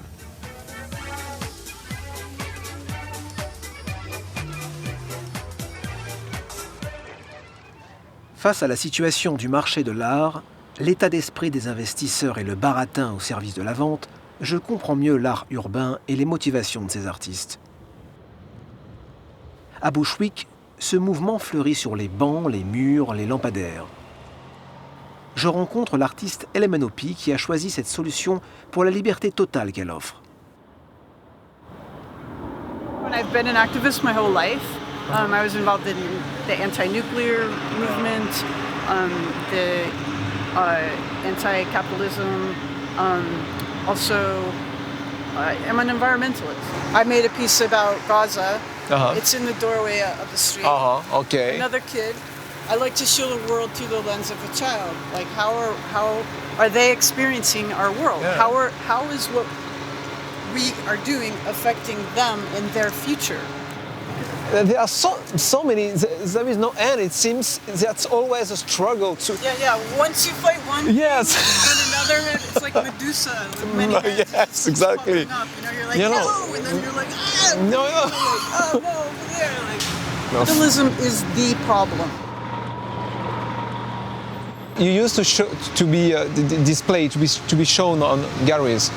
Face à la situation du marché de l'art, l'état d'esprit des investisseurs et le baratin au service de la vente, je comprends mieux l'art urbain et les motivations de ces artistes. À Bushwick, ce mouvement fleurit sur les bancs, les murs, les lampadaires. Je rencontre l'artiste LMNOP qui a choisi cette solution pour la liberté totale qu'elle offre. I've been an activist my whole life. I was involved in the anti-nuclear movement, the anti-capitalism. Also, I'm an environmentalist. I made a piece about Gaza. It's in the doorway of the street. Okay. Another kid. I like to show the world through the lens of a child. Like how are they experiencing our world? Yeah. How is what we are doing affecting them in their future? There are so many, there is no end. It seems that's always a struggle to... Yeah. Once you fight one, yes. then another head, it's like Medusa with many heads. Yes, exactly. Up, you're like, no, and then you're like, no. Like, oh, no, over there. Like, capitalism is the problem. You used to be displayed, to be shown on galleries.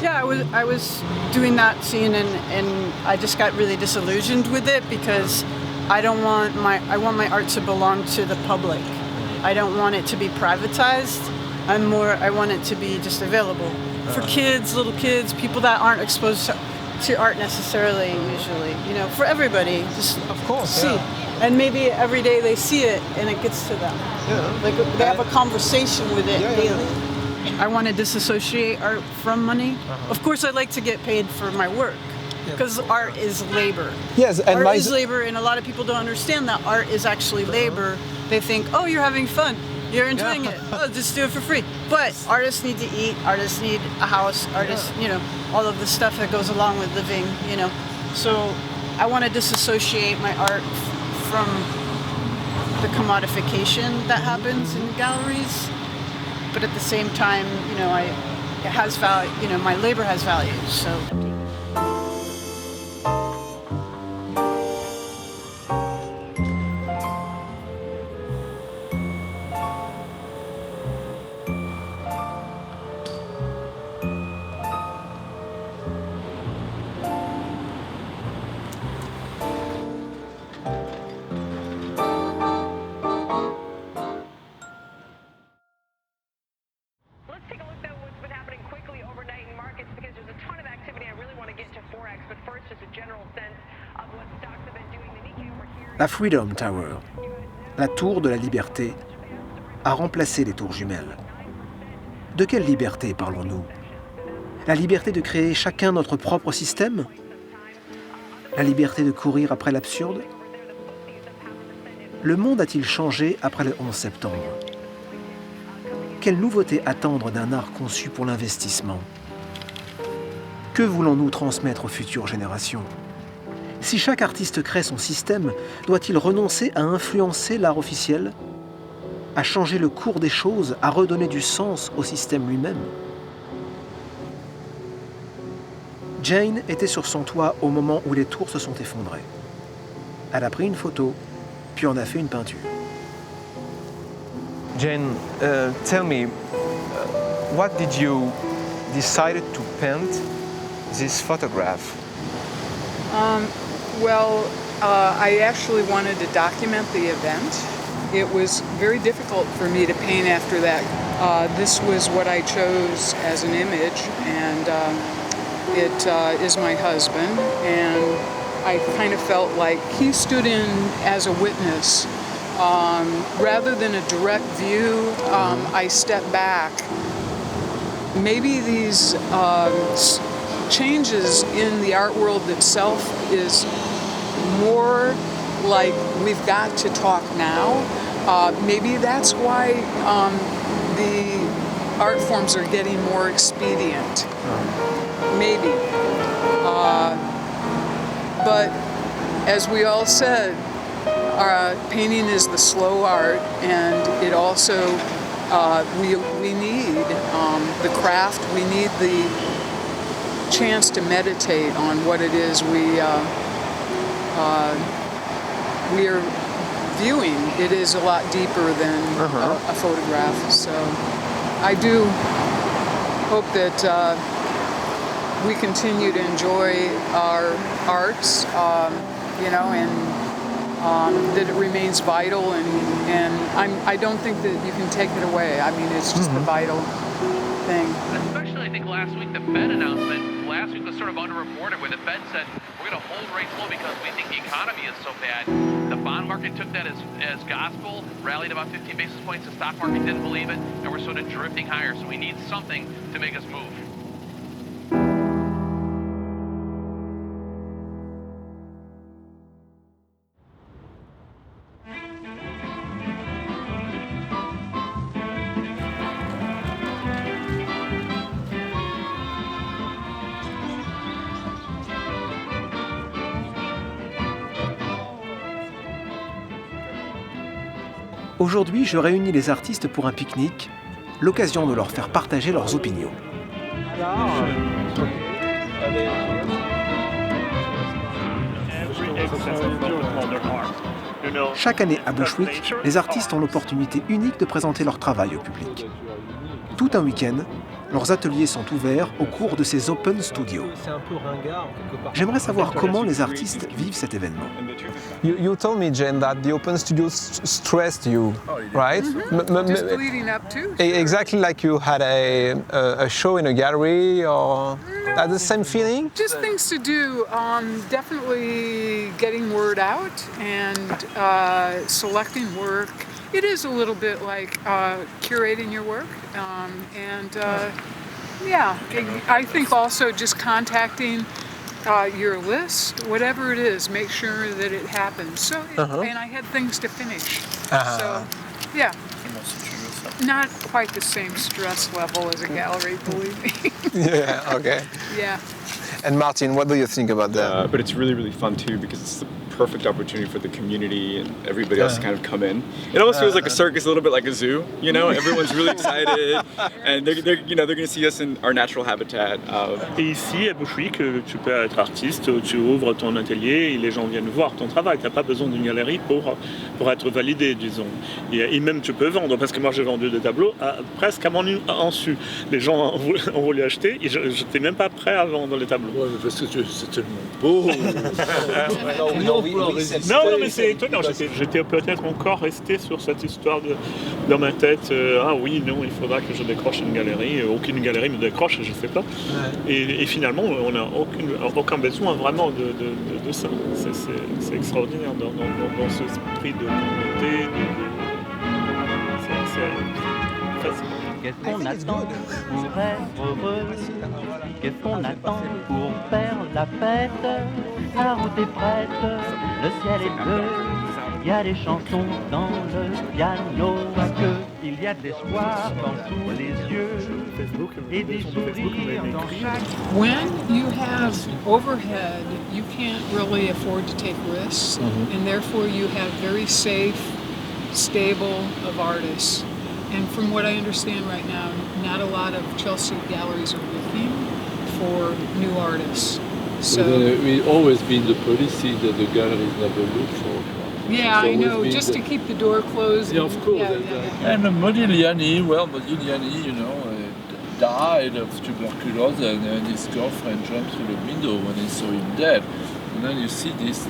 Yeah, I was doing that scene, and I just got really disillusioned with it because I want my art to belong to the public. I don't want it to be privatized. I want it to be just available for kids, little kids, people that aren't exposed to art necessarily usually. For everybody, just of course, see. Yeah. And maybe every day they see it and it gets to them. Yeah. Like they have a conversation with it daily. I want to disassociate art from money. Of course, I like to get paid for my work because art is labor. Yes, and art is labor, and a lot of people don't understand that art is actually labor. They think, oh, you're having fun, you're enjoying it. Oh, just do it for free. But artists need to eat. Artists need a house. Artists, all of the stuff that goes along with living. So I want to disassociate my art from the commodification that happens in galleries, but at the same time, it has value. My labor has value. So. La Freedom Tower, la tour de la liberté, a remplacé les tours jumelles. De quelle liberté parlons-nous? La liberté de créer chacun notre propre système? La liberté de courir après l'absurde? Le monde a-t-il changé après le 11 septembre? Quelle nouveauté attendre d'un art conçu pour l'investissement? Que voulons-nous transmettre aux futures générations? Si chaque artiste crée son système, doit-il renoncer à influencer l'art officiel? À changer le cours des choses, à redonner du sens au système lui-même? Jane était sur son toit au moment où les tours se sont effondrées. Elle a pris une photo, puis en a fait une peinture. Jane, tell me, what did you decide to paint this photograph? I actually wanted to document the event. It was very difficult for me to paint after that. This was what I chose as an image, and it is my husband, and I kind of felt like he stood in as a witness. Rather than a direct view, I stepped back. Maybe these changes in the art world itself is more like we've got to talk now. Maybe that's why the art forms are getting more expedient. Maybe. But as we all said, painting is the slow art, and it also, we need the craft, we need the chance to meditate on what it is we are viewing. It is a lot deeper than a photograph. So I do hope that we continue to enjoy our arts, and that it remains vital, and I don't think that you can take it away. I mean, it's just a vital thing. Especially, I think last week, the Fed announcement, last week was sort of underreported, where the Fed said, we're going to hold rates low because we think the economy is so bad. The bond market took that as gospel, rallied about 15 basis points. The stock market didn't believe it, and we're sort of drifting higher. So we need something to make us move. Aujourd'hui, je réunis les artistes pour un pique-nique, l'occasion de leur faire partager leurs opinions. Chaque année à Bushwick, les artistes ont l'opportunité unique de présenter leur travail au public. Tout un week-end, leurs ateliers sont ouverts au cours de ces Open Studios. J'aimerais savoir comment les artistes vivent cet événement. You told me, Jane, that the Open Studios stressed you, right? Just leading up to. Exactly like you had a show in a gallery, or that the same feeling? Just things to do. Definitely getting word out and selecting work. It is a little bit like curating your work, I think also just contacting your list, whatever it is, make sure that it happens. So, and I had things to finish. So, yeah. Not quite the same stress level as a gallery, believe me. Yeah, okay. Yeah. And Martin, what do you think about that? But it's really, really fun too, because it's the perfect opportunity for the community and everybody else to kind of come in. It almost feels like a circus, a little bit like a zoo. You know, everyone's really excited, and they're going to see us in our natural habitat. Et ici, à Bushwick, tu peux être artiste, tu ouvres ton atelier et les gens viennent voir ton travail. Tu n'as pas besoin d'une galerie pour être validé, disons. Et même tu peux vendre, parce que moi j'ai vendu des tableaux presque à mon insu. Les gens ont voulu acheter et je n'étais même pas prêt à vendre les tableaux. Ouais, parce que c'est tellement beau. Non, mais c'est étonnant. J'étais peut-être encore resté sur cette histoire dans ma tête. Ah oui, non, il faudra que je décroche une galerie. Aucune galerie me décroche, je ne sais pas. Ouais. Et finalement, on n'a aucun besoin vraiment de ça. C'est extraordinaire dans ce esprit de communauté. C'est fascinant. Qu'est-ce qu'on attend pour être heureux? Qu'est-ce qu'on attend pour faire la fête? La route est prête, le ciel est bleu. Il y a des chansons dans le piano à queue. Il y a de l'espoir dans tous les yeux et des sourires dans chaque. When you have overhead, you can't really afford to take risks, and therefore you have very safe, stable of artists. And from what I understand right now, not a lot of Chelsea galleries are looking for new artists. So It's always been the policy that the galleries never look for. yeah, I It's always know, been just the- to keep the door closed. Yeah, of course. And Modigliani, Modigliani, died of tuberculosis, and his girlfriend jumped through the window when he saw him dead. And then you see these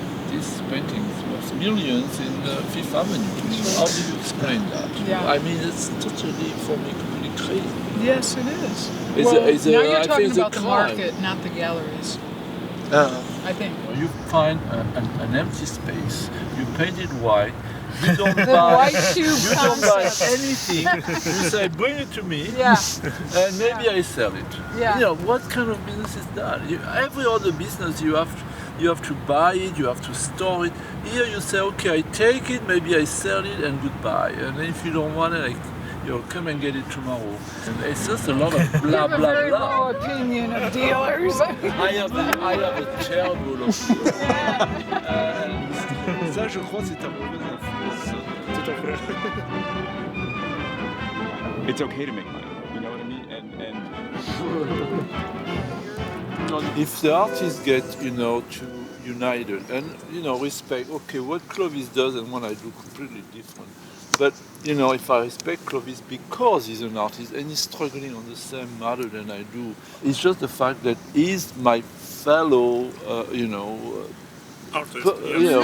paintings worth millions in Fifth Avenue. How do you explain that? Yeah. I mean, it's totally, for me, completely crazy. Yes, it is. It's Well, a- it's a- now I you're think talking it's a about the crime. market, not the galleries, I think. You find an empty space, you paint it white, you don't The buy, white tube you don't buy concept. anything. You say, bring it to me, Yeah. and maybe I sell it. Yeah. You know, what kind of business is that? Every other business you have to buy it, you have to store it. Here you say, okay, I take it, maybe I sell it, and goodbye. And if you don't want it, come and get it tomorrow. And it's just a lot of You blah have a blah very blah. low opinion of dealers. I have a terrible opinion. Ça, je crois, c'est ta mauvaise influence. Tout à fait. It's okay to make money, you know what I mean? And If the artists get, to united and, respect, okay, what Clovis does and what I do completely different. But, if I respect Clovis because he's an artist and he's struggling on the same matter than I do, it's just the fact that he's my fellow,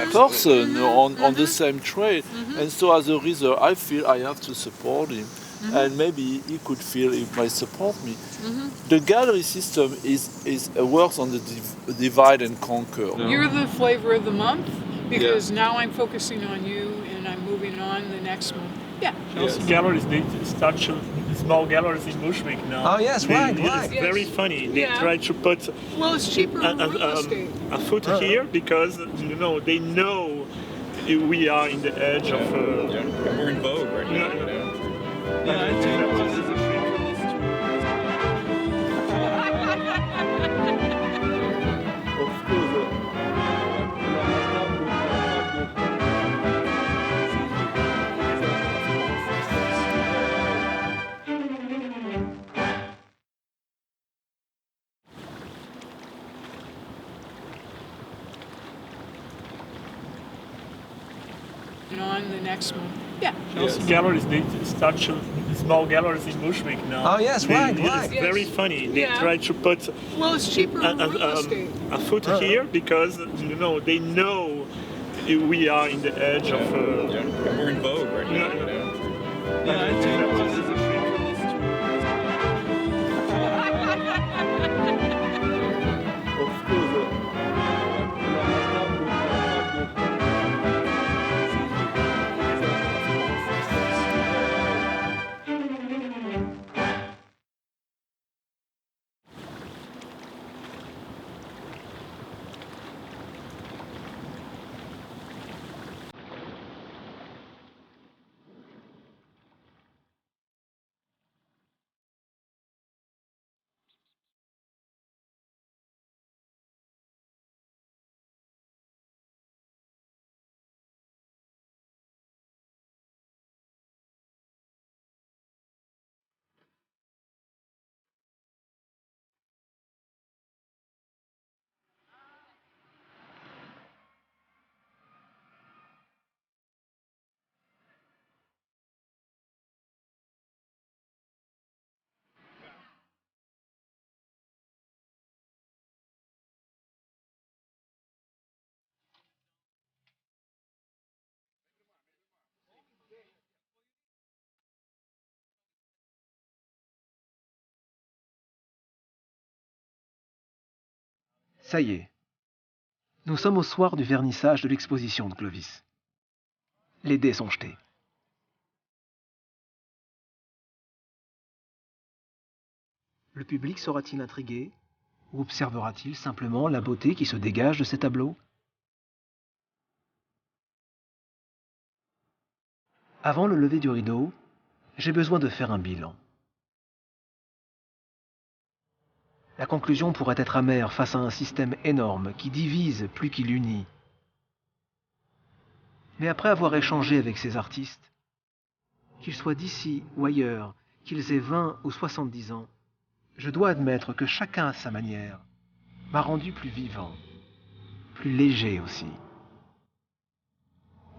person on the same trade. And so as a result, I feel I have to support him. And maybe he could feel he might support me. The gallery system works on the divide and conquer. You're the flavor of the month because now I'm focusing on you and I'm moving on the next month. Yeah. Also galleries, they start to small galleries in Bushwick now. Oh, yes, right. It's very funny. They try to put Well, it's cheaper in real estate. a foot here because they know we are in the edge of. we're in vogue right now. On the next month. Yeah. Also galleries, they start to small galleries in Bushwick now. Oh, yes, right. It's very funny. They try to put Well, it's cheaper in real estate. a foot here because they know we are in the edge of. We're in vogue right now. Ça y est. Nous sommes au soir du vernissage de l'exposition de Clovis. Les dés sont jetés. Le public sera-t-il intrigué ou observera-t-il simplement la beauté qui se dégage de ces tableaux? Avant le lever du rideau, j'ai besoin de faire un bilan. La conclusion pourrait être amère face à un système énorme qui divise plus qu'il unit. Mais après avoir échangé avec ces artistes, qu'ils soient d'ici ou ailleurs, qu'ils aient 20 ou 70 ans, je dois admettre que chacun à sa manière m'a rendu plus vivant, plus léger aussi.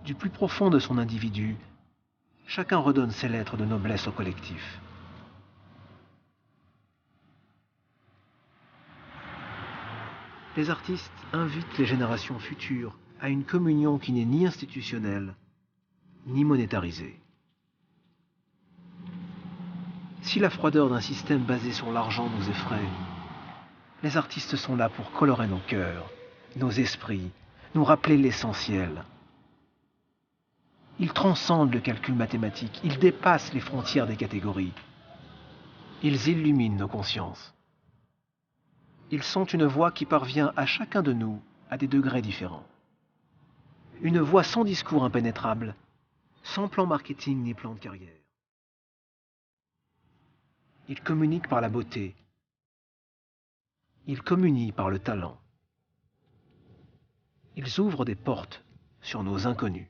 Du plus profond de son individu, chacun redonne ses lettres de noblesse au collectif. Les artistes invitent les générations futures à une communion qui n'est ni institutionnelle, ni monétarisée. Si la froideur d'un système basé sur l'argent nous effraie, les artistes sont là pour colorer nos cœurs, nos esprits, nous rappeler l'essentiel. Ils transcendent le calcul mathématique, ils dépassent les frontières des catégories. Ils illuminent nos consciences. Ils sont une voix qui parvient à chacun de nous à des degrés différents. Une voix sans discours impénétrable, sans plan marketing ni plan de carrière. Ils communiquent par la beauté. Ils communient par le talent. Ils ouvrent des portes sur nos inconnus.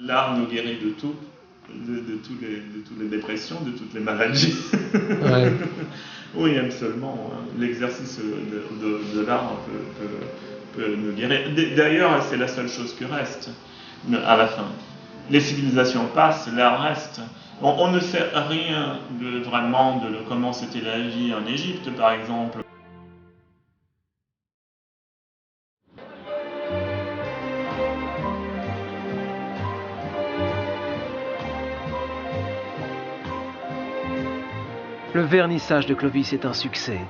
L'art nous guérit de tout, de toutes les dépressions, de toutes les maladies. Ouais. Oui, absolument. L'exercice de l'art peut nous guérir. D'ailleurs, c'est la seule chose qui reste à la fin. Les civilisations passent, l'art reste. On ne sait rien vraiment de comment c'était la vie en Égypte, par exemple. Le vernissage de Clovis est un succès.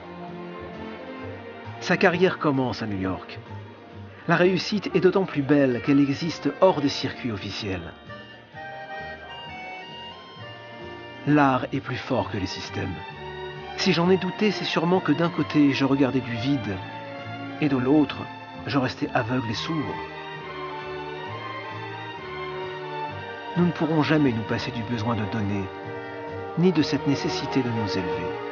Sa carrière commence à New York. La réussite est d'autant plus belle qu'elle existe hors des circuits officiels. L'art est plus fort que les systèmes. Si j'en ai douté, c'est sûrement que d'un côté, je regardais du vide, et de l'autre, je restais aveugle et sourd. Nous ne pourrons jamais nous passer du besoin de donner, ni de cette nécessité de nous élever.